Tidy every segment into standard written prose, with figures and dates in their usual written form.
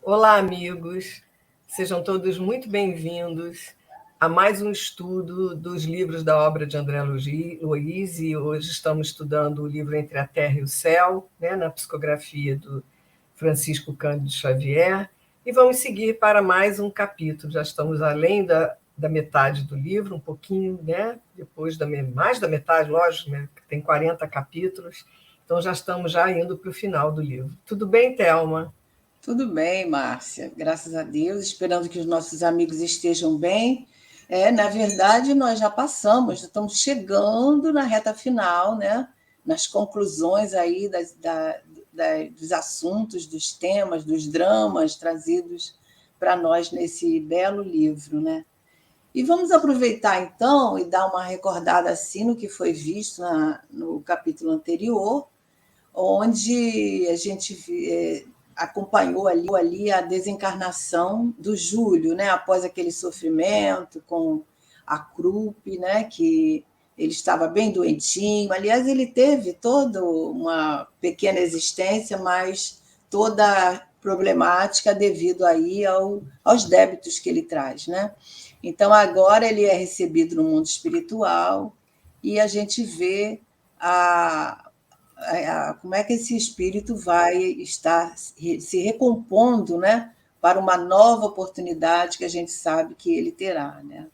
Olá, amigos. Sejam todos muito bem-vindos a mais um estudo dos livros da obra de André Luiz. E hoje estamos estudando o livro Entre a Terra e o Céu, né, na psicografia do Francisco Cândido Xavier, e vamos seguir para mais um capítulo. Já estamos além da metade do livro, um pouquinho, né, depois mais da metade, lógico, né, que tem 40 capítulos, então já estamos indo para o final do livro. Tudo bem, Thelma? Tudo bem, Márcia, graças a Deus, esperando que os nossos amigos estejam bem. Na verdade, nós já passamos, já estamos chegando na reta final, né? Nas conclusões aí dos assuntos, dos temas, dos dramas trazidos para nós nesse belo livro, né? E vamos aproveitar, então, e dar uma recordada assim no que foi visto no capítulo anterior, onde a gente acompanhou ali a desencarnação do Júlio, né? Após aquele sofrimento com a Krupp, né? Que ele estava bem doentinho. Aliás, ele teve toda uma pequena existência, mas toda problemática devido aí aos débitos que ele traz, né? Então, agora ele é recebido no mundo espiritual e a gente vê como é que esse espírito vai estar se recompondo, né, para uma nova oportunidade que a gente sabe que ele terá, né?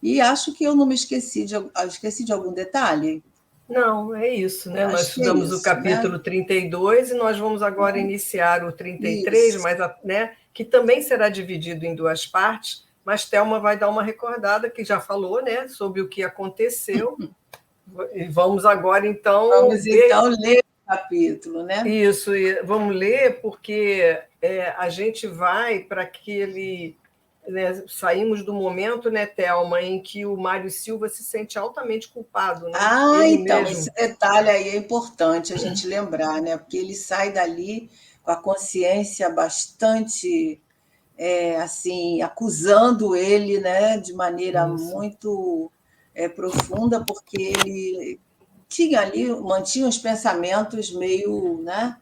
E acho que eu não me esqueci de algum detalhe. Não, é isso, né? Nós Acho que é estudamos o isso, né? capítulo 32 e nós vamos agora iniciar o 33, Isso. mas, né, que também será dividido em duas partes, mas Thelma vai dar uma recordada, que já falou, né, sobre o que aconteceu, e vamos agora, então, Vamos ver então ler o capítulo, né? isso, e vamos ler, porque a gente vai para aquele... Né, saímos do momento, né, Thelma, em que o Mário Silva se sente altamente culpado, né? Ele Então, mesmo. esse detalhe aí é importante a gente lembrar, né? Porque ele sai dali com a consciência bastante assim, acusando ele, né, de maneira Isso. muito profunda, porque ele mantinha os pensamentos meio, né,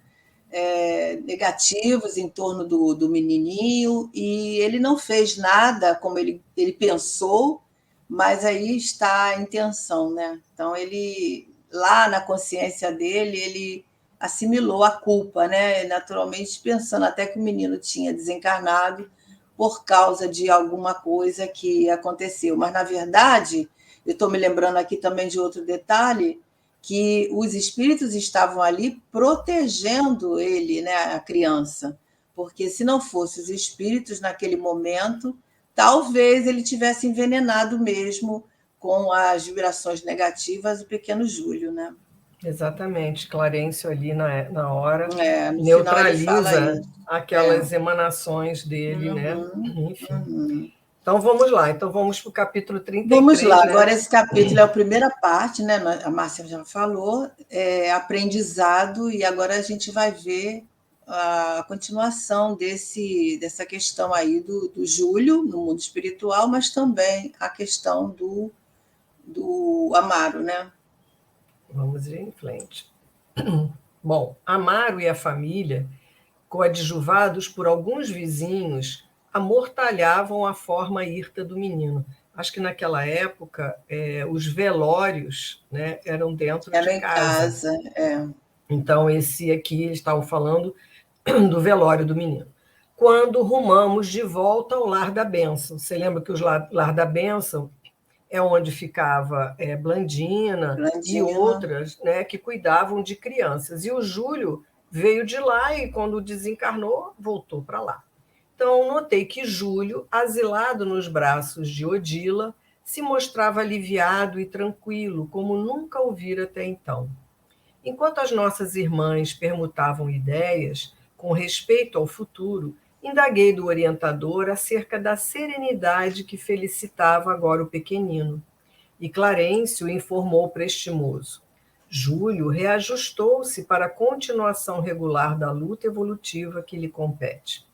negativos em torno do menininho, e ele não fez nada como ele pensou, mas aí está a intenção, né? Então, ele, lá na consciência dele, ele assimilou a culpa, né? Naturalmente, pensando até que o menino tinha desencarnado por causa de alguma coisa que aconteceu. Mas, na verdade, eu estou me lembrando aqui também de outro detalhe, que os espíritos estavam ali protegendo ele, né, a criança, porque se não fossem os espíritos naquele momento, talvez ele tivesse envenenado mesmo com as vibrações negativas o pequeno Júlio, né? Exatamente. Clarencio ali na hora No final ele fala neutraliza isso. É. aquelas emanações dele, né? Uhum, Enfim. uhum. Então vamos lá. Então vamos para o capítulo Vamos lá, 33, agora né? esse capítulo é a primeira parte, né? A Márcia já falou, aprendizado, e agora a gente vai ver a continuação dessa questão aí do Júlio no mundo espiritual, mas também a questão do Amaro, né? Vamos ir em frente. Bom, Amaro e a família, coadjuvados por alguns vizinhos, amortalhavam a forma hirta do menino. Acho que naquela época os velórios, né, eram dentro de Era em casa. casa, é. Então, esse aqui eles estavam falando do velório do menino. Quando rumamos de volta ao Lar da Bênção. Você lembra que o Lar da Bênção é onde ficava Blandina e Blandina. outras, né, que cuidavam de crianças. E o Júlio veio de lá e, quando desencarnou, voltou para lá. Então, notei que Júlio, asilado nos braços de Odila, se mostrava aliviado e tranquilo, como nunca o vira até então. Enquanto as nossas irmãs permutavam ideias com respeito ao futuro, indaguei do orientador acerca da serenidade que felicitava agora o pequenino. E Clarencio informou prestimoso. Júlio reajustou-se para a continuação regular da luta evolutiva que lhe compete.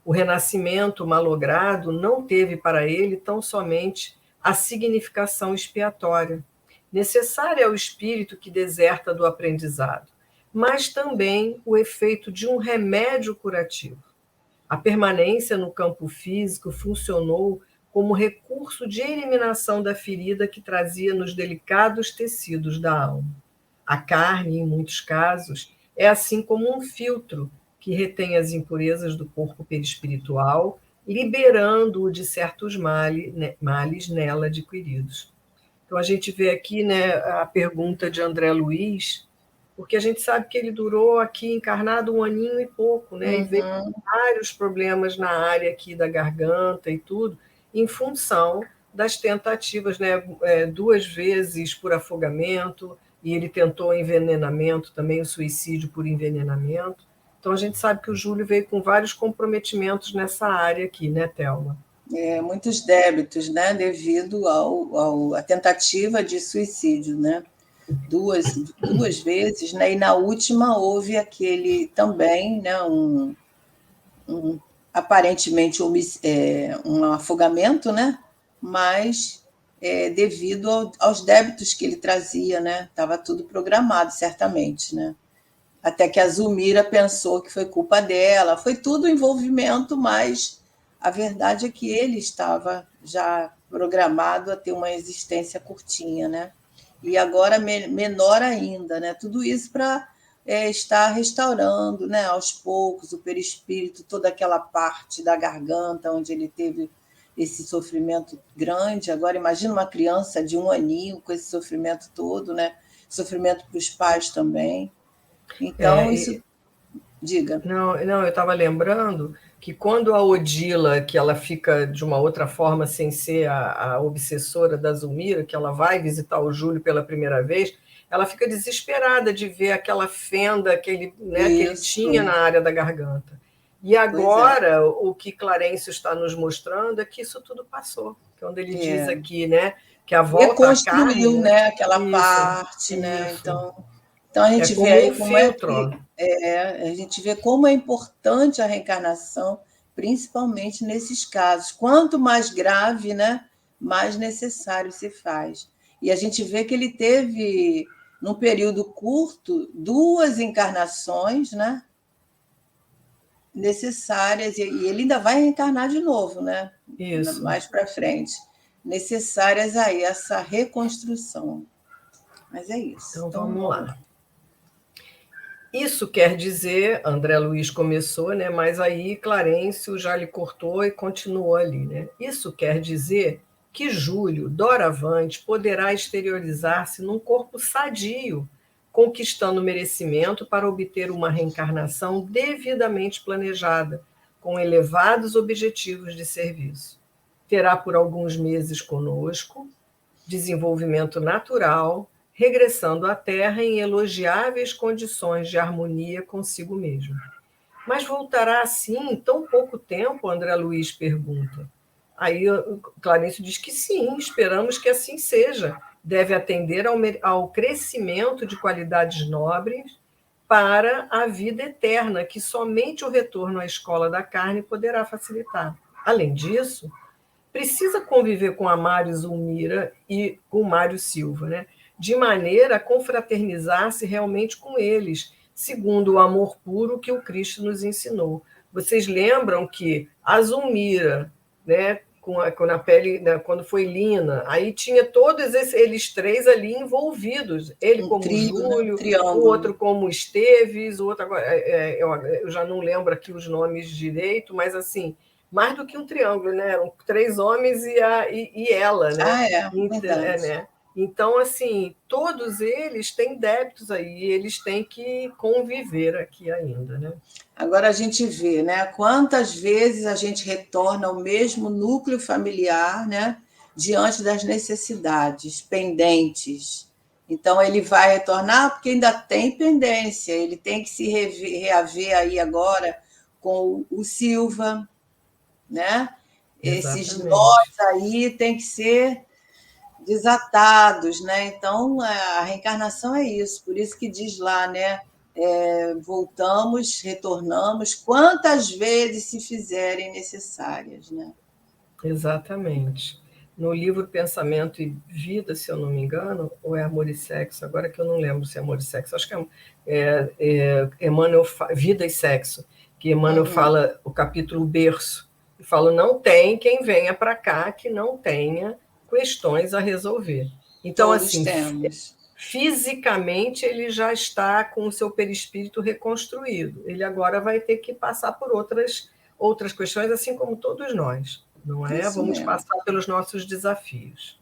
O renascimento malogrado não teve para ele tão somente a significação expiatória, necessária ao espírito que deserta do aprendizado, mas também o efeito de um remédio curativo. A permanência no campo físico funcionou como recurso de eliminação da ferida que trazia nos delicados tecidos da alma. A carne, em muitos casos, é assim como um filtro que retém as impurezas do corpo perispiritual, liberando-o de certos males nela adquiridos. Então, a gente vê aqui, né, a pergunta de André Luiz, porque a gente sabe que ele durou aqui encarnado 1 aninho e pouco, né, e veio com vários problemas na área aqui da garganta e tudo, em função das tentativas, né, 2 vezes por afogamento, e ele tentou envenenamento também, o suicídio por envenenamento. Então, a gente sabe que o Júlio veio com vários comprometimentos nessa área aqui, né, Thelma? Muitos débitos, né, devido à tentativa de suicídio, né? Duas vezes, né? E na última houve aquele também, né, aparentemente um afogamento, né? Mas devido aos débitos que ele trazia, né? Estava tudo programado, certamente, né? Até que a Zulmira pensou que foi culpa dela, foi tudo envolvimento, mas a verdade é que ele estava já programado a ter uma existência curtinha, né? E agora menor ainda, né? Tudo isso para estar restaurando, né, aos poucos, o perispírito, toda aquela parte da garganta onde ele teve esse sofrimento grande. Agora, imagina uma criança de 1 aninho com esse sofrimento todo, né? Sofrimento para os pais também. Então, isso. Diga. Não, eu estava lembrando que quando a Odila, que ela fica de uma outra forma sem ser a obsessora da Zulmira, que ela vai visitar o Júlio pela primeira vez, ela fica desesperada de ver aquela fenda que ele, né, que ele tinha na área da garganta. E agora, o que Clarencio está nos mostrando é que isso tudo passou. Quando ele diz aqui, né, que a volta à carne... Reconstruiu, né, aquela parte, né? Então a gente vê aí como filtro. A gente vê como é importante a reencarnação, principalmente nesses casos. Quanto mais grave, né, mais necessário se faz. E a gente vê que ele teve, num período curto, 2 encarnações, né, necessárias, e ele ainda vai reencarnar de novo, né? Isso. Mais para frente. Necessárias aí, essa reconstrução. Mas é isso. Então vamos lá. Isso quer dizer, André Luiz começou, né, mas aí Clarencio já lhe cortou e continuou ali. Né? Isso quer dizer que Júlio, doravante, poderá exteriorizar-se num corpo sadio, conquistando merecimento para obter uma reencarnação devidamente planejada, com elevados objetivos de serviço. Terá por alguns meses conosco, desenvolvimento natural, regressando à Terra em elogiáveis condições de harmonia consigo mesmo. Mas voltará assim em tão pouco tempo? André Luiz pergunta. Aí Clarencio diz que sim, esperamos que assim seja. Deve atender ao crescimento de qualidades nobres para a vida eterna, que somente o retorno à escola da carne poderá facilitar. Além disso, precisa conviver com a Mário Zulmira e com o Mário Silva, né? De maneira a confraternizar-se realmente com eles, segundo o amor puro que o Cristo nos ensinou. Vocês lembram que a Zulmira, né, com a pele, né, quando foi Lina, aí tinha todos eles 3 ali envolvidos, ele como Júlio, o outro como Esteves, o outro agora, eu já não lembro aqui os nomes direito, mas assim, mais do que um triângulo, né? Eram 3 homens e ela, né? Verdade. Né? Então, assim, todos eles têm débitos aí, eles têm que conviver aqui ainda, né? Agora a gente vê, né? Quantas vezes a gente retorna ao mesmo núcleo familiar, né? Diante das necessidades pendentes. Então ele vai retornar porque ainda tem pendência, ele tem que se reaver aí agora com o Silva, né? Exatamente. Esses nós aí têm que ser desatados, né? Então a reencarnação é isso, por isso que diz lá, né? Voltamos, retornamos, quantas vezes se fizerem necessárias, né? Exatamente. No livro Pensamento e Vida, se eu não me engano, ou é Amor e Sexo, agora que eu não lembro se é Amor e Sexo, acho que Emmanuel, Vida e Sexo, que Emmanuel fala, o capítulo berço, e fala, não tem quem venha para cá que não tenha questões a resolver. Então, Todos assim, temos. fisicamente ele já está com o seu perispírito reconstruído. Ele agora vai ter que passar por outras questões, assim como todos nós, não é? Isso Vamos mesmo. passar pelos nossos desafios.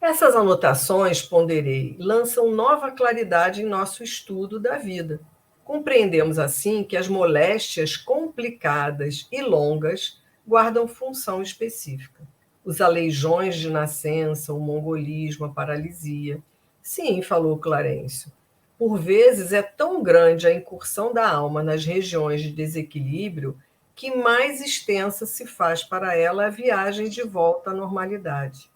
Essas anotações, ponderei, lançam nova claridade em nosso estudo da vida. Compreendemos, assim, que as moléstias complicadas e longas guardam função específica. Os aleijões de nascença, o mongolismo, a paralisia. Sim, falou Clarencio. Por vezes é tão grande a incursão da alma nas regiões de desequilíbrio que mais extensa se faz para ela a viagem de volta à normalidade.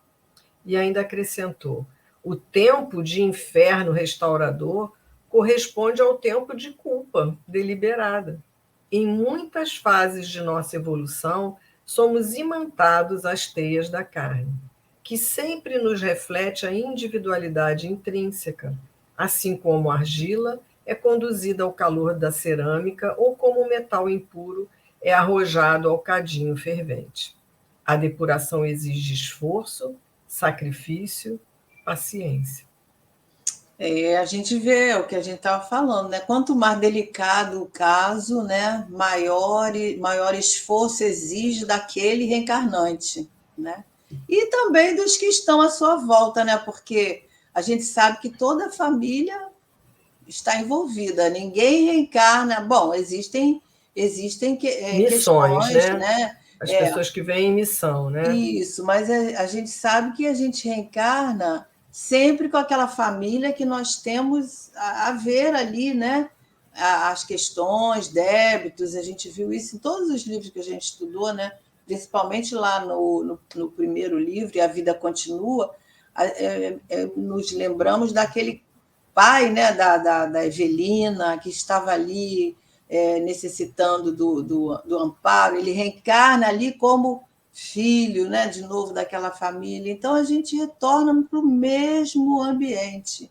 E ainda acrescentou: o tempo de inferno restaurador corresponde ao tempo de culpa deliberada. Em muitas fases de nossa evolução, somos imantados às teias da carne, que sempre nos reflete a individualidade intrínseca, assim como a argila é conduzida ao calor da cerâmica ou como o metal impuro é arrojado ao cadinho fervente. A depuração exige esforço, sacrifício, paciência. A gente vê o que a gente estava falando, né? Quanto mais delicado o caso, né? Maior esforço exige daquele reencarnante, né? E também dos que estão à sua volta, né? Porque a gente sabe que toda a família está envolvida, ninguém reencarna. Bom, existem Missões, questões, né? né? As pessoas que vêm em missão, né? Isso, mas a gente sabe que a gente reencarna sempre com aquela família que nós temos a ver ali, né? As questões, débitos, a gente viu isso em todos os livros que a gente estudou, né? Principalmente lá no primeiro livro, E a Vida Continua, nos lembramos daquele pai, né, da Evelina, que estava ali necessitando do amparo, ele reencarna ali como filho, né, de novo daquela família. Então a gente retorna para o mesmo ambiente,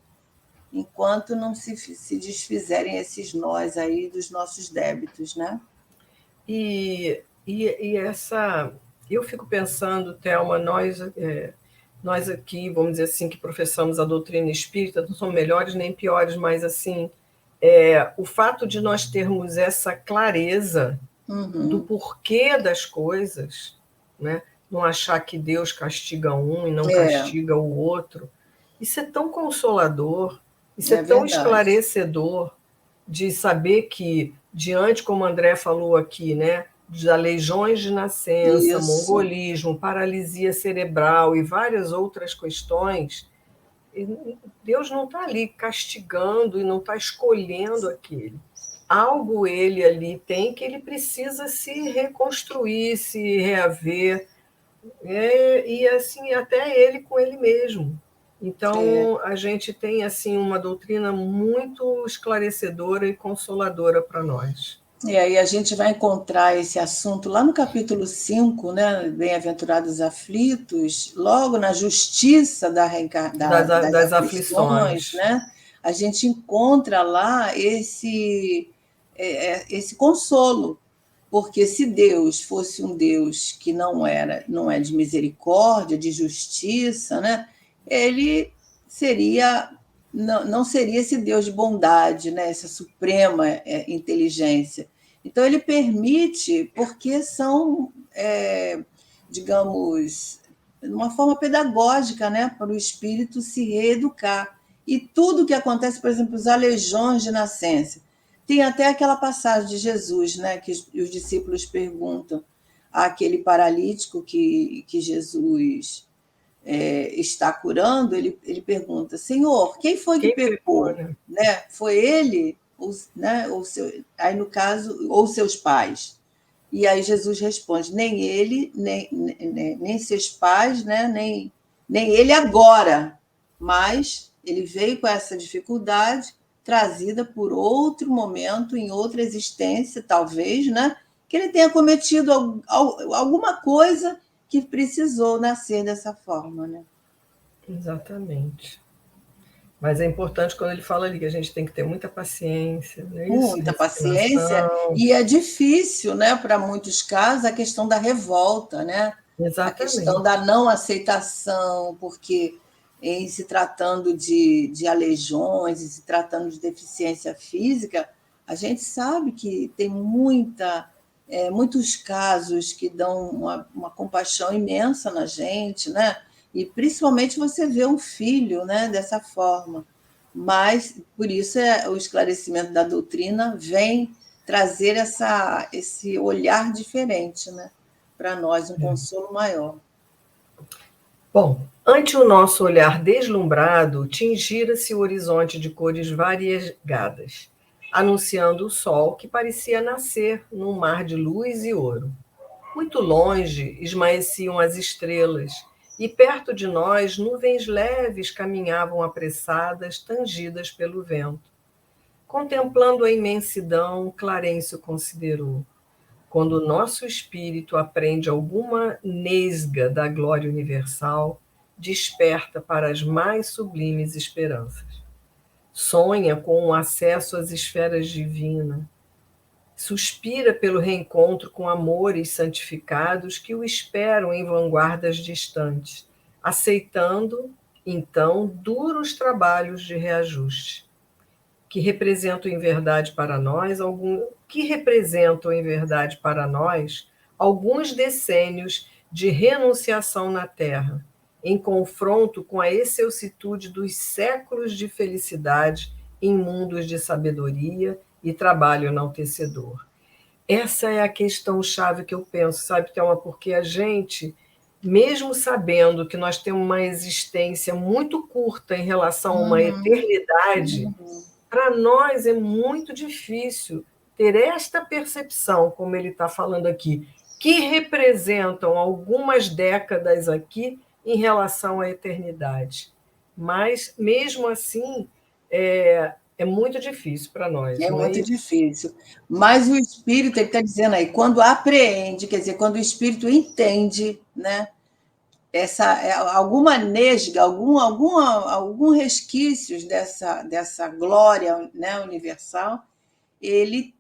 enquanto não se desfizerem esses nós aí dos nossos débitos, né? E essa, eu fico pensando, Thelma, nós aqui, vamos dizer assim, que professamos a doutrina espírita, não somos melhores nem piores, mas assim, o fato de nós termos essa clareza do porquê das coisas, né? Não achar que Deus castiga um e não castiga o outro, isso é tão consolador, isso é tão verdade. esclarecedor de saber que, diante, como o André falou aqui, né, de aleijões de nascença, Isso. mongolismo, paralisia cerebral e várias outras questões, Deus não está ali castigando e não está escolhendo aquele. Algo ele ali tem que ele precisa se reconstruir, se reaver, e assim até ele com ele mesmo. Então a gente tem assim uma doutrina muito esclarecedora e consoladora para nós. E aí a gente vai encontrar esse assunto lá no capítulo 5, né? Bem-aventurados aflitos, logo na justiça das Das aflições, aflições. né? A gente encontra lá esse consolo, porque se Deus fosse um Deus que não é de misericórdia, de justiça, né? Ele seria não seria esse Deus de bondade, né? Essa suprema inteligência. Então, ele permite, porque são, digamos, uma forma pedagógica, né? Para o espírito se reeducar. E tudo que acontece, por exemplo, os aleijões de nascença. Tem até aquela passagem de Jesus, né? Que os discípulos perguntam àquele paralítico que Jesus está curando, ele pergunta: Senhor, quem foi que pecou? Né? Foi ele? Né? Aí, no caso, ou seus pais? E aí Jesus responde: nem ele, nem seus pais, né? nem ele agora, mas ele veio com essa dificuldade trazida por outro momento, em outra existência, talvez, né? Que ele tenha cometido alguma coisa que precisou nascer dessa forma, né? Exatamente. Mas é importante quando ele fala ali que a gente tem que ter muita paciência, não é isso? Muita paciência, Resignação. e é difícil, né, para muitos casos, a questão da revolta, né? A questão da Exatamente. não aceitação, porque em se tratando de aleijões, em se tratando de deficiência física, a gente sabe que tem muitos casos que dão uma compaixão imensa na gente, né? E principalmente você vê um filho, né, dessa forma. Mas, por isso, o esclarecimento da doutrina vem trazer esse olhar diferente, né? Para nós, um consolo maior. Bom, ante o nosso olhar deslumbrado, tingira-se o horizonte de cores variegadas, anunciando o sol que parecia nascer num mar de luz e ouro. Muito longe esmaeciam as estrelas, e perto de nós nuvens leves caminhavam apressadas, tangidas pelo vento. Contemplando a imensidão, Clarencio considerou: quando o nosso espírito aprende alguma nesga da glória universal, desperta para as mais sublimes esperanças. Sonha com o acesso às esferas divinas, suspira pelo reencontro com amores santificados que o esperam em vanguardas distantes, aceitando, então, duros trabalhos de reajuste, que representam em verdade para nós alguns decênios de renunciação na terra, em confronto com a excelsitude dos séculos de felicidade em mundos de sabedoria e trabalho enaltecedor. Essa é a questão-chave que eu penso, sabe, Thelma? Porque a gente, mesmo sabendo que nós temos uma existência muito curta em relação a uma Uhum, eternidade, uhum. para nós é muito difícil ter esta percepção, como ele está falando aqui, que representam algumas décadas aqui em relação à eternidade. Mas, mesmo assim, é muito difícil para nós, É não é muito isso? difícil. Mas o espírito, ele está dizendo aí, quando apreende, quer dizer, quando o espírito entende, né? Alguma nesga, algum resquícios dessa glória, né, universal, ele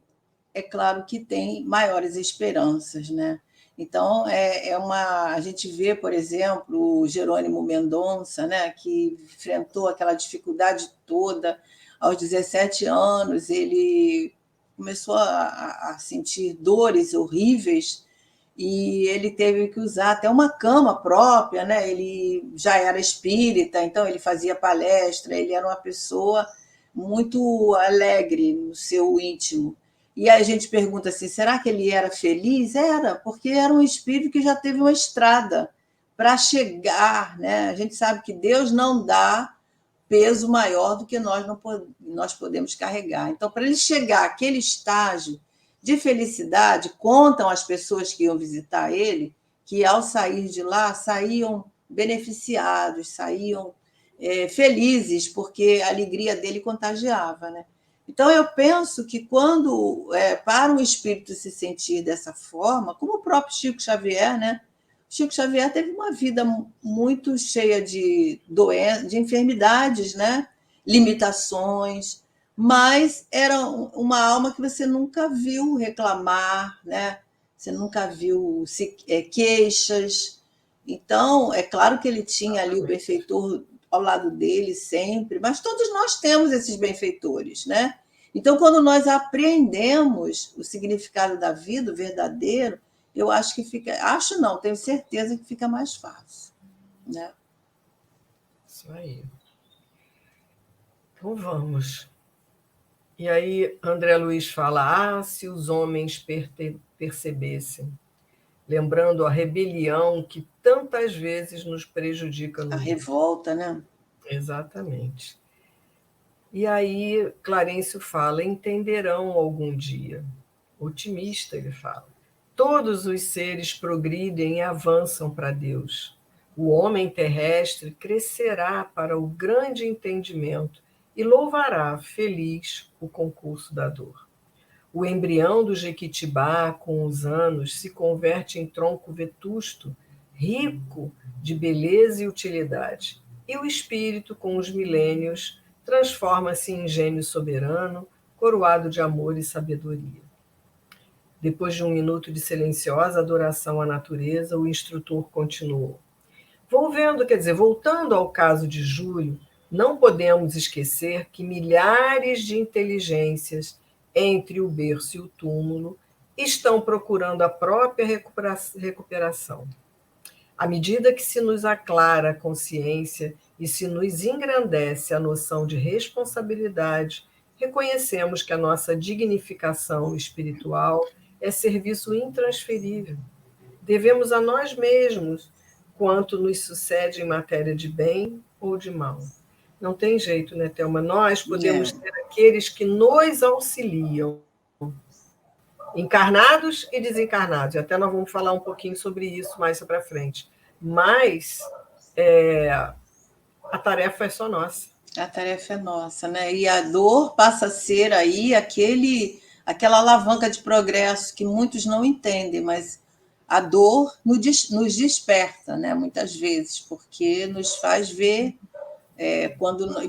é claro que tem maiores esperanças, né? Então, a gente vê, por exemplo, o Jerônimo Mendonça, né, que enfrentou aquela dificuldade toda. Aos 17 anos, ele começou a sentir dores horríveis e ele teve que usar até uma cama própria, né? Ele já era espírita, então ele fazia palestra, ele era uma pessoa muito alegre no seu íntimo. E aí a gente pergunta assim: será que ele era feliz? Era, porque era um espírito que já teve uma estrada para chegar, né? A gente sabe que Deus não dá peso maior do que nós podemos carregar. Então, para ele chegar àquele estágio de felicidade, contam as pessoas que iam visitar ele que, ao sair de lá, saíam beneficiados, saíam felizes, porque a alegria dele contagiava, né? Então, eu penso que para o espírito se sentir dessa forma, como o próprio Chico Xavier, né? Chico Xavier teve uma vida muito cheia de enfermidades, né? Limitações, mas era uma alma que você nunca viu reclamar, né? Você nunca viu queixas. Então, é claro que ele tinha ali o Exatamente. benfeitor ao lado dele sempre, mas todos nós temos esses benfeitores, né? Então, quando nós apreendemos o significado da vida, o verdadeiro, eu acho que fica. Acho não, tenho certeza que fica mais fácil. Né? Isso aí. Então vamos. E aí André Luiz fala: se os homens percebessem, lembrando a rebelião que tantas vezes nos prejudica A no mundo. revolta, né? Exatamente. E aí Clarencio fala: entenderão algum dia. Otimista, ele fala. Todos os seres progridem e avançam para Deus. O homem terrestre crescerá para o grande entendimento e louvará feliz o concurso da dor. O embrião do jequitibá, com os anos, se converte em tronco vetusto, rico de beleza e utilidade. E o espírito, com os milênios, transforma-se em gênio soberano, coroado de amor e sabedoria. Depois de um minuto de silenciosa adoração à natureza, o instrutor continuou. Voltando ao caso de Júlio, não podemos esquecer que milhares de inteligências entre o berço e o túmulo estão procurando a própria recuperação. À medida que se nos aclara a consciência e se nos engrandece a noção de responsabilidade, reconhecemos que a nossa dignificação espiritual é serviço intransferível. Devemos a nós mesmos quanto nos sucede em matéria de bem ou de mal. Não tem jeito, né, Thelma? Nós podemos ter aqueles que nos auxiliam, encarnados e desencarnados. E até nós vamos falar um pouquinho sobre isso mais para frente. Mas a tarefa é só nossa. A tarefa é nossa, né? E a dor passa a ser aí aquela alavanca de progresso que muitos não entendem, mas a dor nos desperta, né? Muitas vezes, porque nos faz ver,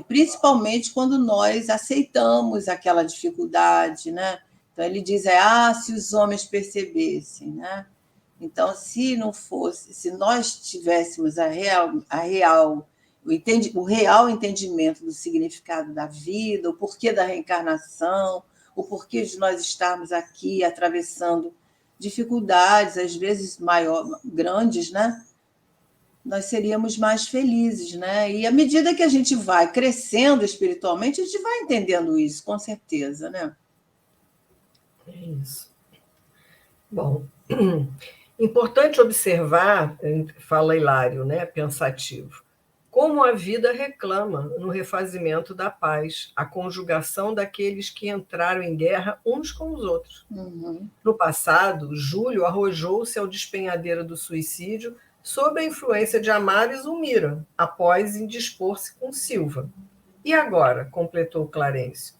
principalmente quando nós aceitamos aquela dificuldade, né? Então ele diz, se os homens percebessem, né? Então, se não fosse, se nós tivéssemos o real entendimento do significado da vida, o porquê da reencarnação, o porquê de nós estarmos aqui atravessando dificuldades, às vezes grandes, né? Nós seríamos mais felizes, né? E à medida que a gente vai crescendo espiritualmente, a gente vai entendendo isso, com certeza, né? É isso. Bom, importante observar, fala Hilário, né, pensativo, como a vida reclama no refazimento da paz, a conjugação daqueles que entraram em guerra uns com os outros. Uhum. No passado, Júlio arrojou-se ao despenhadeiro do suicídio sob a influência de Amaro e Zulmira, após indispor-se com Silva. E agora, completou Clarencio,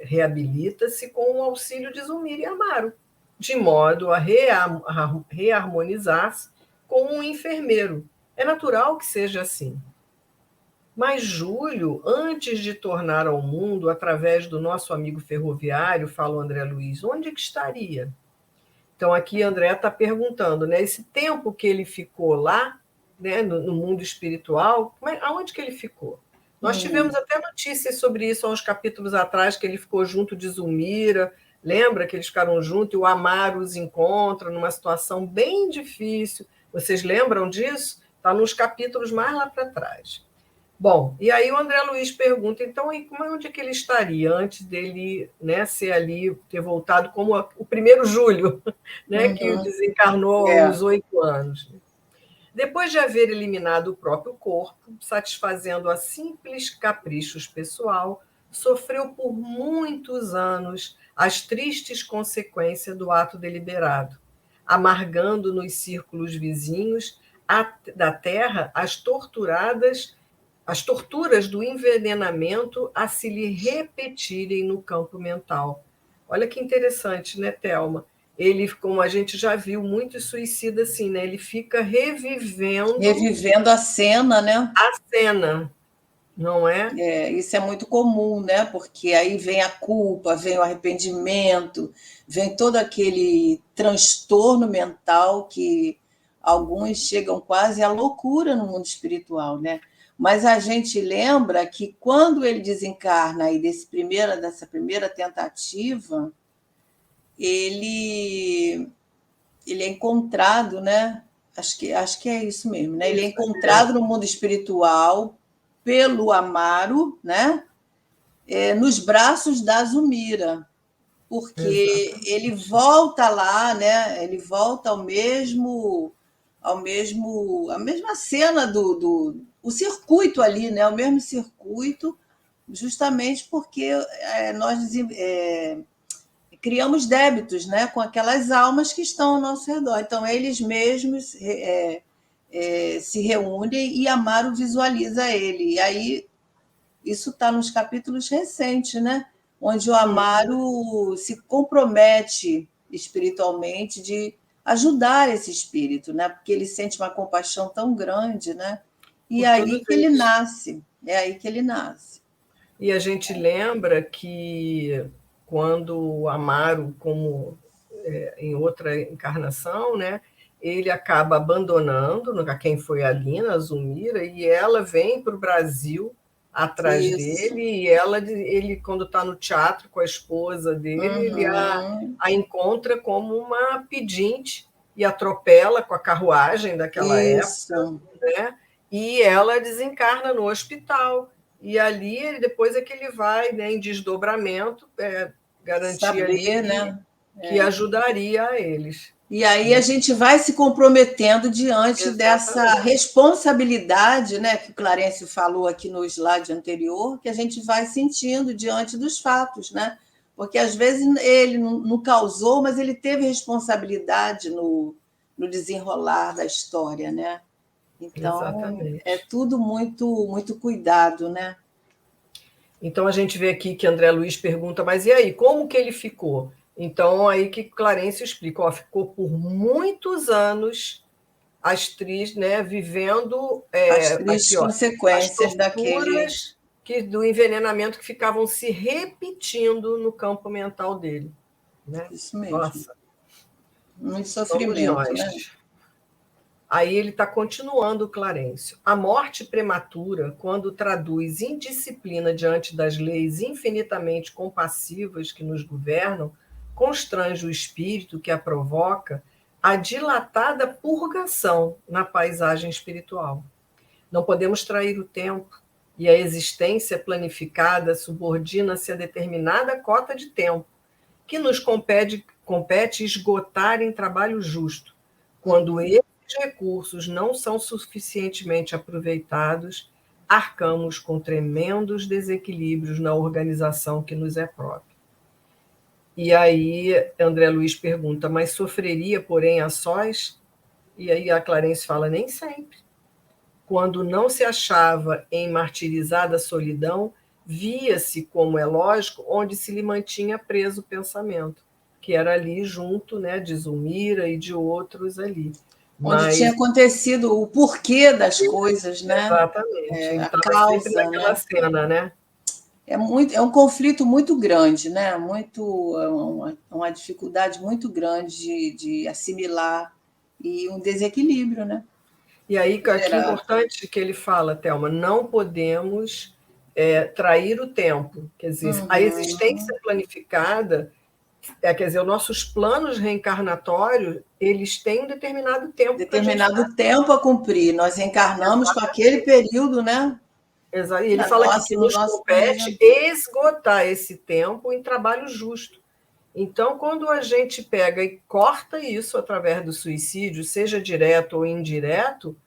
reabilita-se com o auxílio de Zulmira e Amaro, de modo a reharmonizar-se com um enfermeiro. É natural que seja assim. Mas Júlio, antes de tornar ao mundo, através do nosso amigo ferroviário, fala o André Luiz, onde que estaria? Então, aqui André está perguntando, né, esse tempo que ele ficou lá, né, no mundo espiritual, aonde que ele ficou? Nós tivemos até notícias sobre isso há uns capítulos atrás, que ele ficou junto de Zulmira, lembra que eles ficaram juntos e o Amaro os encontra numa situação bem difícil. Vocês lembram disso? Está nos capítulos mais lá para trás. Bom, e aí o André Luiz pergunta, então, onde é que ele estaria antes dele, né, ser ali, ter voltado como o primeiro Júlio, né, que desencarnou aos 8 anos. Depois de haver eliminado o próprio corpo, satisfazendo a simples caprichos pessoal, sofreu por muitos anos as tristes consequências do ato deliberado, amargando nos círculos vizinhos da Terra as torturas do envenenamento a se lhe repetirem no campo mental. Olha que interessante, né, Thelma? Ele, como a gente já viu, muitos suicidas assim, né? Ele fica revivendo a cena, né? A cena, não é? Isso é muito comum, né? Porque aí vem a culpa, vem o arrependimento, vem todo aquele transtorno mental que alguns chegam quase à loucura no mundo espiritual, né? Mas a gente lembra que quando ele desencarna aí dessa primeira tentativa, ele é encontrado, né? Acho que é isso mesmo, né? Ele é encontrado no mundo espiritual pelo Amaro, né? Nos braços da Zulmira, porque ele volta lá, né? Ele volta a mesma cena o circuito ali, né? O mesmo circuito, justamente porque nós criamos débitos, né, com aquelas almas que estão ao nosso redor. Então, eles mesmos se reúnem e Amaro visualiza ele. E aí, isso está nos capítulos recentes, né, onde o Amaro se compromete espiritualmente de ajudar esse espírito, né, porque ele sente uma compaixão tão grande, né, e aí que ele nasce. É aí que ele nasce. E a gente lembra que quando o Amaro, como em outra encarnação, né, ele acaba abandonando quem foi a Lina, a Zulmira, e ela vem para o Brasil atrás Isso. dele, e ele, quando está no teatro com a esposa dele, ele Uhum. a encontra como uma pedinte e atropela com a carruagem daquela época, Isso. né? E ela desencarna no hospital. E ali, depois é que ele vai, né, em desdobramento, garantir Saber, ali né? que ajudaria a eles. E aí a Né? gente vai se comprometendo diante dessa Exatamente. responsabilidade, né, que o Clarencio falou aqui no slide anterior, que a gente vai sentindo diante dos fatos, né? Porque às vezes ele não causou, mas ele teve responsabilidade no desenrolar da história, né? Então é Exatamente. tudo muito cuidado, né? Então a gente vê aqui que André Luiz pergunta, mas e aí, como que ele ficou? Então aí que Clarencio explica, ó, ficou por muitos anos atriz, né, vivendo As tristes aqui, ó, as consequências daquele. torturas do envenenamento que ficavam se repetindo no campo mental dele, né? Isso mesmo. Nossa, Muito somos sofrimento, né? nós. Aí ele está continuando, Clarencio. A morte prematura, quando traduz indisciplina diante das leis infinitamente compassivas que nos governam, constrange o espírito que a provoca a dilatada purgação na paisagem espiritual. Não podemos trair o tempo, e a existência planificada subordina-se a determinada cota de tempo, que nos compete esgotar em trabalho justo. Quando esses recursos não são suficientemente aproveitados, arcamos com tremendos desequilíbrios na organização que nos é própria. E aí André Luiz pergunta, mas sofreria, porém, a sós? E aí a Clarence fala, nem sempre. Quando não se achava em martirizada solidão, via-se, como é lógico, onde se lhe mantinha preso o pensamento, que era ali junto, né, de Zulmira e de outros ali. Onde tinha Mas, acontecido o porquê das coisas, né? exatamente, ele A estava sempre causa, naquela né? cena, né? É um conflito muito grande, né? Uma dificuldade muito grande de assimilar e um desequilíbrio, né? E aí, que Gerado. importante que ele fala, Thelma, não podemos trair o tempo. Quer dizer, a Uhum. existência planificada quer dizer, os nossos planos reencarnatórios, eles têm um determinado tempo para a gente estar. Determinado tempo a cumprir. Nós encarnamos com aquele Exatamente. período, né? E ele fala aqui que No nos nosso compete planejamento. esgotar esse tempo em trabalho justo. Então, quando a gente pega e corta isso através do suicídio, seja direto ou indireto,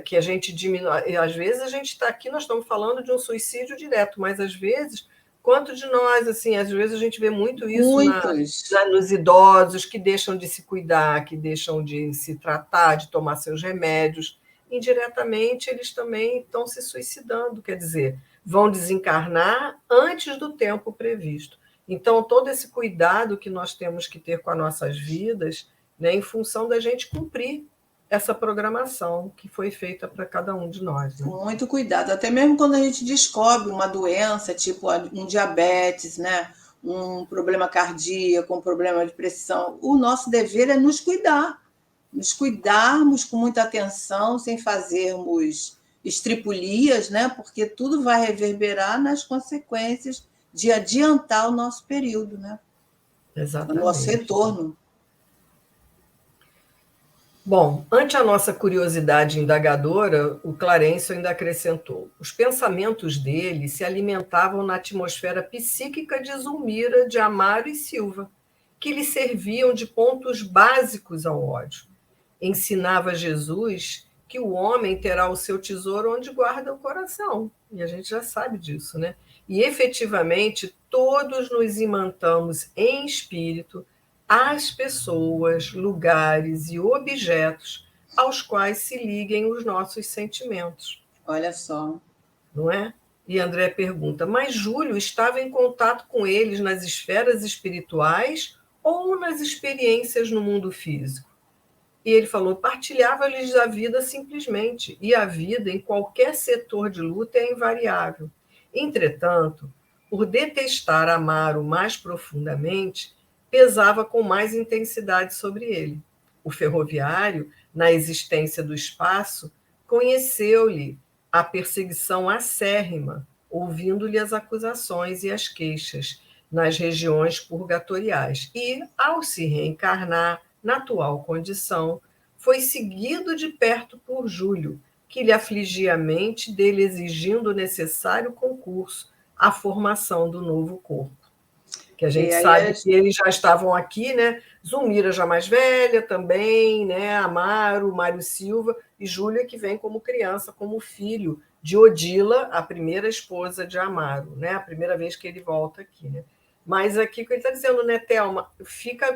que a gente diminui. Às vezes a gente está aqui, nós estamos falando de um suicídio direto, mas às vezes, quanto de nós, assim, às vezes a gente vê muito isso Muitos. nos idosos que deixam de se cuidar, que deixam de se tratar, de tomar seus remédios. Indiretamente, eles também estão se suicidando, quer dizer, vão desencarnar antes do tempo previsto. Então, todo esse cuidado que nós temos que ter com as nossas vidas, né, em função da gente cumprir essa programação que foi feita para cada um de nós. Né? Muito cuidado, até mesmo quando a gente descobre uma doença, tipo um diabetes, né? Um problema cardíaco, um problema de pressão, o nosso dever é nos cuidarmos com muita atenção, sem fazermos estripulias, né? Porque tudo vai reverberar nas consequências de adiantar o nosso período, né? O nosso Exatamente. retorno. Bom, ante a nossa curiosidade indagadora, o Clarencio ainda acrescentou: os pensamentos dele se alimentavam na atmosfera psíquica de Zulmira, de Amaro e Silva, que lhe serviam de pontos básicos ao ódio. Ensinava Jesus que o homem terá o seu tesouro onde guarda o coração, e a gente já sabe disso, né? E efetivamente todos nos imantamos em espírito às pessoas, lugares e objetos aos quais se liguem os nossos sentimentos, Olha só. não é? E André pergunta: mas Júlio estava em contato com eles nas esferas espirituais ou nas experiências no mundo físico? E ele falou, partilhava-lhes a vida simplesmente, e a vida em qualquer setor de luta é invariável. Entretanto, por detestar Amaro mais profundamente, pesava com mais intensidade sobre ele. O ferroviário, na existência do espaço, conheceu-lhe a perseguição acérrima, ouvindo-lhe as acusações e as queixas nas regiões purgatoriais. E, ao se reencarnar na atual condição, foi seguido de perto por Júlio, que lhe afligia a mente, dele exigindo o necessário concurso à formação do novo corpo. Que a gente sabe que eles já estavam aqui, né? Zulmira já mais velha também, né? Amaro, Mário Silva e Júlia, que vem como criança, como filho de Odila, a primeira esposa de Amaro, né? A primeira vez que ele volta aqui, né? Mas aqui o que ele está dizendo, né, Thelma?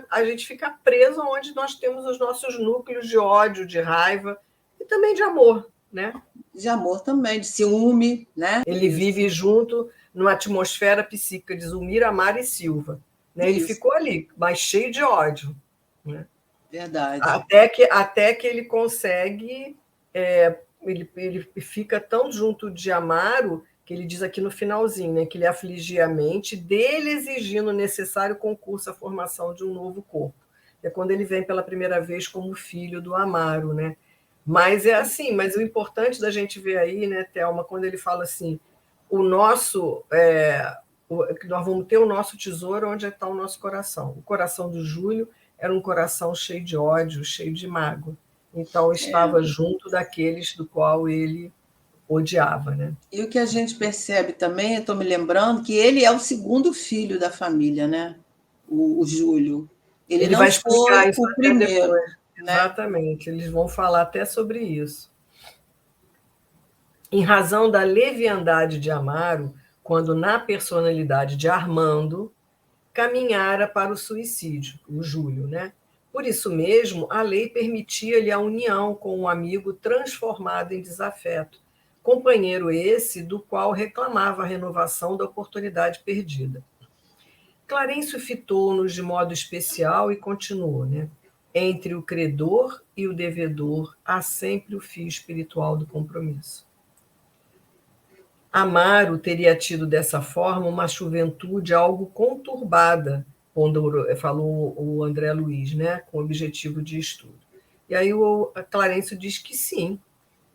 A gente fica preso onde nós temos os nossos núcleos de ódio, de raiva e também de amor, né? De amor também, de ciúme, né? Ele vive junto numa atmosfera psíquica de Zulmira, Amaro e Silva. Né? Ele ficou ali, mas cheio de ódio. Né? Verdade. Até que ele consegue... ele fica tão junto de Amaro que ele diz aqui no finalzinho, né, que ele afligia a mente, dele exigindo o necessário concurso à formação de um novo corpo. É quando ele vem pela primeira vez como filho do Amaro, né? Mas é assim, mas o importante da gente ver aí, né, Thelma, quando ele fala assim, nós vamos ter o nosso tesouro onde está o nosso coração. O coração do Júlio era um coração cheio de ódio, cheio de mágoa. Então, estava junto daqueles do qual ele odiava, né? E o que a gente percebe também, estou me lembrando, que ele é o segundo filho da família, né? O Júlio. Ele não vai explicar foi isso o primeiro. Depois. Né? Exatamente, eles vão falar até sobre isso. Em razão da leviandade de Amaro, quando na personalidade de Armando, caminhara para o suicídio, o Júlio, né? Por isso mesmo, a lei permitia-lhe a união com um amigo transformado em desafeto, companheiro esse do qual reclamava a renovação da oportunidade perdida. Clarencio fitou-nos de modo especial e continuou, né? Entre o credor e o devedor há sempre o fio espiritual do compromisso. Amaro teria tido dessa forma uma juventude algo conturbada, quando falou o André Luiz, né, com objetivo de estudo. E aí o Clarencio diz que sim,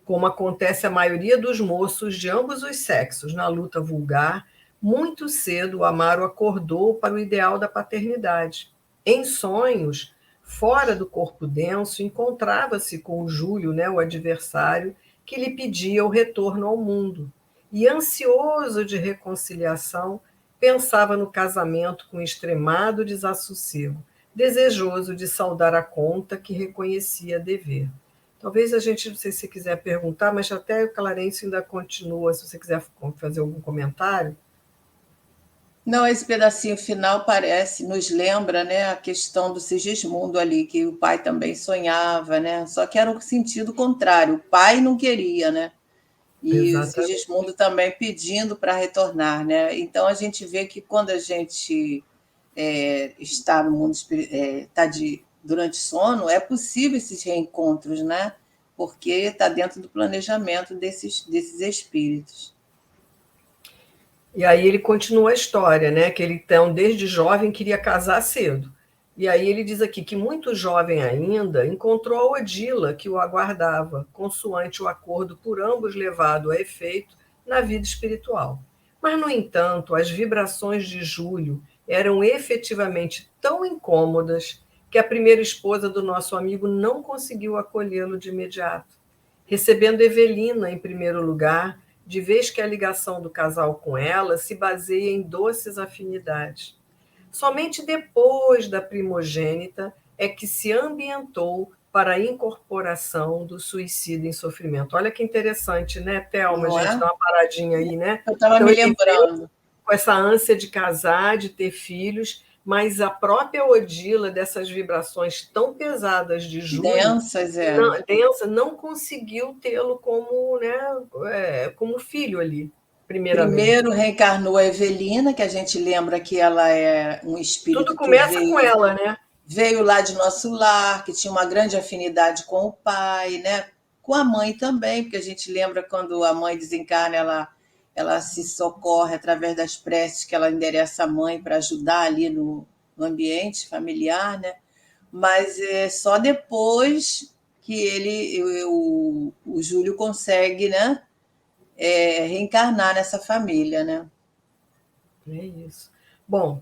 como acontece a maioria dos moços de ambos os sexos na luta vulgar, muito cedo o Amaro acordou para o ideal da paternidade. Em sonhos, fora do corpo denso, encontrava-se com o Júlio, né, o adversário, que lhe pedia o retorno ao mundo. E, ansioso de reconciliação, pensava no casamento com extremado desassossego, desejoso de saldar a conta que reconhecia dever. Talvez a gente, não sei se você quiser perguntar, mas até o Clarencio ainda continua, se você quiser fazer algum comentário. Não, esse pedacinho final nos lembra, né, a questão do Sigismundo ali, que o pai também sonhava, né? Só que era o sentido contrário, o pai não queria, né? E o Sigismundo também pedindo para retornar, né? Então a gente vê que quando a gente está no mundo durante sono, é possível esses reencontros, né? Porque está dentro do planejamento desses espíritos. E aí ele continua a história, né? Que ele, então, desde jovem, queria casar cedo. E aí ele diz aqui que, muito jovem ainda, encontrou a Odila, que o aguardava, consoante o acordo por ambos levado a efeito na vida espiritual. Mas, no entanto, as vibrações de Júlio eram efetivamente tão incômodas que a primeira esposa do nosso amigo não conseguiu acolhê-lo de imediato. Recebendo Evelina em primeiro lugar, de vez que a ligação do casal com ela se baseia em doces afinidades. Somente depois da primogênita é que se ambientou para a incorporação do suicida em sofrimento. Olha que interessante, né, Thelma? A gente dá uma paradinha aí, né? Eu estava me lembrando. Com essa ânsia de casar, de ter filhos, mas a própria Odila, dessas vibrações tão pesadas de Júlio, não conseguiu tê-lo como, né, como filho ali, primeiramente. Primeiro reencarnou a Evelina, que a gente lembra que ela é um espírito Tudo começa que veio... com ela, né? veio lá de nosso lar, que tinha uma grande afinidade com o pai, né? Com a mãe também, porque a gente lembra quando a mãe desencarna, ela se socorre através das preces que ela endereça à mãe para ajudar ali no ambiente familiar, né? Mas é só depois que o Júlio consegue, né, reencarnar nessa família, né? É isso. Bom,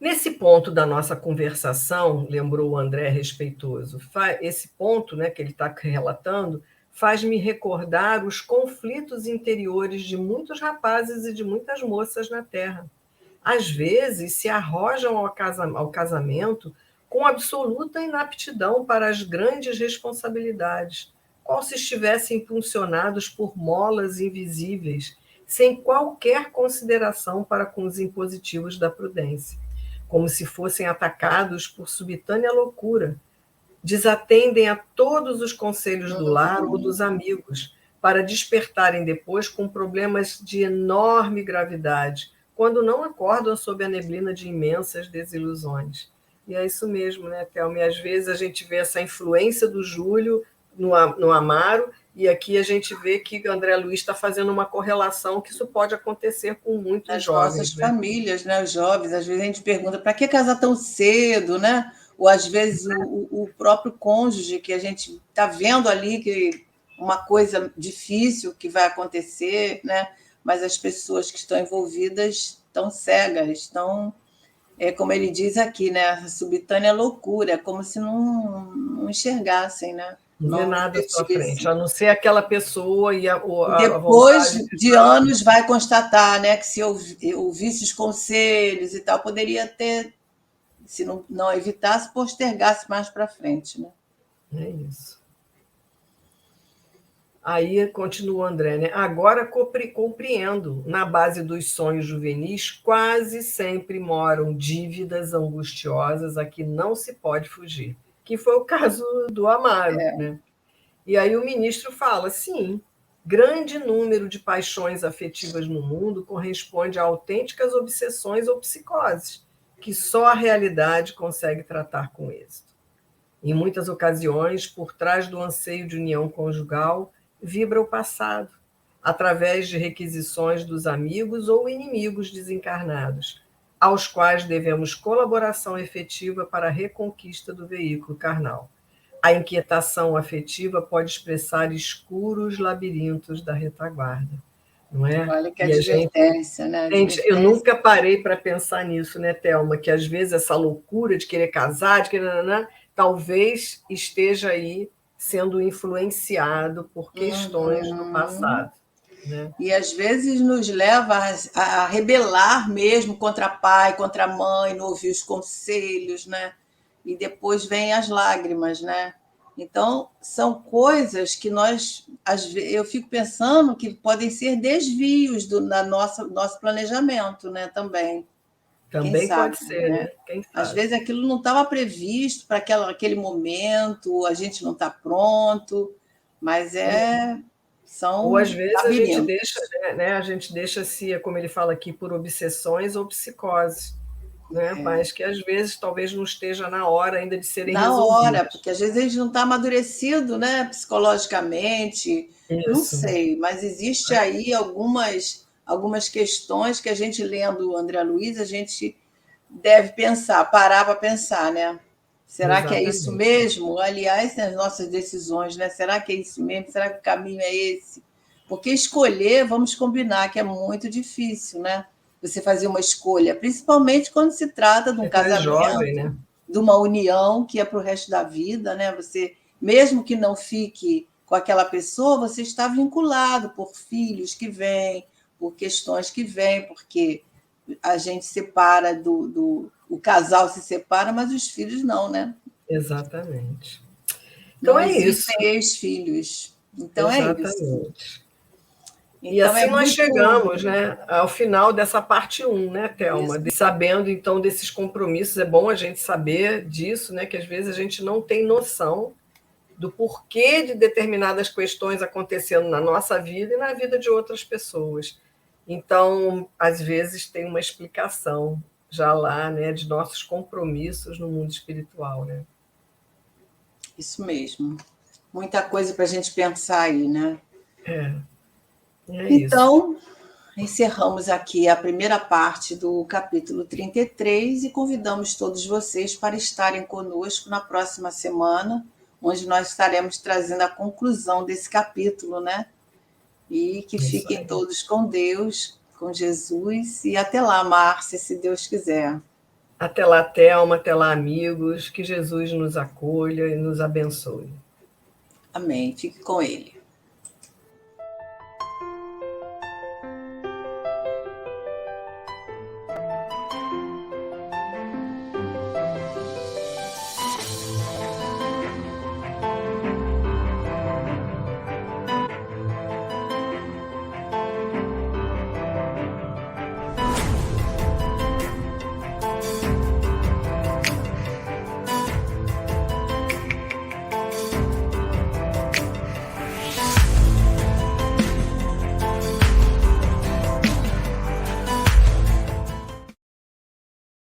nesse ponto da nossa conversação, lembrou o André respeitoso, esse ponto, né, que ele está relatando faz-me recordar os conflitos interiores de muitos rapazes e de muitas moças na Terra. Às vezes se arrojam ao casamento com absoluta inaptidão para as grandes responsabilidades, qual se estivessem impulsionados por molas invisíveis, sem qualquer consideração para com os impositivos da prudência, como se fossem atacados por subitânea loucura. Desatendem a todos os conselhos do lar ou dos amigos, para despertarem depois com problemas de enorme gravidade, quando não acordam sob a neblina de imensas desilusões. E é isso mesmo, né, Thelma? E às vezes a gente vê essa influência do Júlio no Amaro, e aqui a gente vê que o André Luiz está fazendo uma correlação que isso pode acontecer com muitos As nossas jovens, né? famílias, né, os jovens, às vezes a gente pergunta para que casar tão cedo, né? Ou às vezes o próprio cônjuge que a gente está vendo ali que uma coisa difícil que vai acontecer, né? Mas as pessoas que estão envolvidas estão cegas, estão, como ele diz aqui, né? Subitânea loucura, é como se não enxergassem, né? Não vê Não nada à sua frente, refletissem. a não ser aquela pessoa e a Depois vontade de de anos vai constatar, né, que se ouvisse os conselhos e tal, poderia ter, se não evitasse, postergasse mais para frente, né? É isso. Aí continua o André, né? Agora compreendo. Na base dos sonhos juvenis, quase sempre moram dívidas angustiosas a que não se pode fugir, que foi o caso do Amaro, né? E aí o ministro fala: sim, grande número de paixões afetivas no mundo corresponde a autênticas obsessões ou psicoses, que só a realidade consegue tratar com êxito. Em muitas ocasiões, por trás do anseio de união conjugal, vibra o passado, através de requisições dos amigos ou inimigos desencarnados, aos quais devemos colaboração efetiva para a reconquista do veículo carnal. A inquietação afetiva pode expressar escuros labirintos da retaguarda, não é? Olha que E a advertência, né? gente, eu Advertência. nunca parei para pensar nisso, né, Thelma? Que às vezes essa loucura de querer casar, de querer, talvez esteja aí sendo influenciado por questões do Uhum. passado, né? E às vezes nos leva a rebelar mesmo contra pai, contra mãe, não ouvir os conselhos, né? E depois vêm as lágrimas, né? Então, são coisas que eu fico pensando que podem ser desvios na nosso planejamento, né? Também, quem Também sabe, pode ser, né? né? Quem Às sabe? vezes aquilo não estava previsto para aquele momento, a gente não está pronto, mas Ou às são vezes labirintos. né, a gente deixa-se, como ele fala aqui, por obsessões ou psicoses, né? Mas que às vezes talvez não esteja na hora ainda de serem Na hora, resolvidas. porque às vezes a gente não está amadurecido, né, psicologicamente, não Isso. sei, mas existe aí algumas questões que a gente lendo o André Luiz, a gente deve pensar, parar para pensar, né? Será que é isso Exatamente. mesmo? Aliás, nas nossas decisões, né? Será que é isso mesmo? Será que o caminho é esse? Porque escolher, vamos combinar que é muito difícil, né? Você fazer uma escolha, principalmente quando se trata de um Você é jovem, casamento, né? de uma união que é para o resto da vida, né? Você, mesmo que não fique com aquela pessoa, você está vinculado por filhos que vêm, por questões que vêm, porque a gente separa o casal se separa, mas os filhos não, né? Exatamente. Então Não é isso. existem ex-filhos. Então é isso. Exatamente. E Então é assim nós muito. chegamos, né, ao final dessa parte um, né, Thelma? Isso. Sabendo, então, desses compromissos, é bom a gente saber disso, né, que às vezes a gente não tem noção do porquê de determinadas questões acontecendo na nossa vida e na vida de outras pessoas. Então, às vezes, tem uma explicação já lá, né, de nossos compromissos no mundo espiritual, né? Isso mesmo. Muita coisa para a gente pensar aí, né? É isso. Então, encerramos aqui a primeira parte do capítulo 33 e convidamos todos vocês para estarem conosco na próxima semana, onde nós estaremos trazendo a conclusão desse capítulo, né? E que É isso fiquem aí. todos com Deus, com Jesus, e até lá, Márcia, se Deus quiser. Até lá, Thelma, até lá, amigos, que Jesus nos acolha e nos abençoe. Amém. Fique com Ele.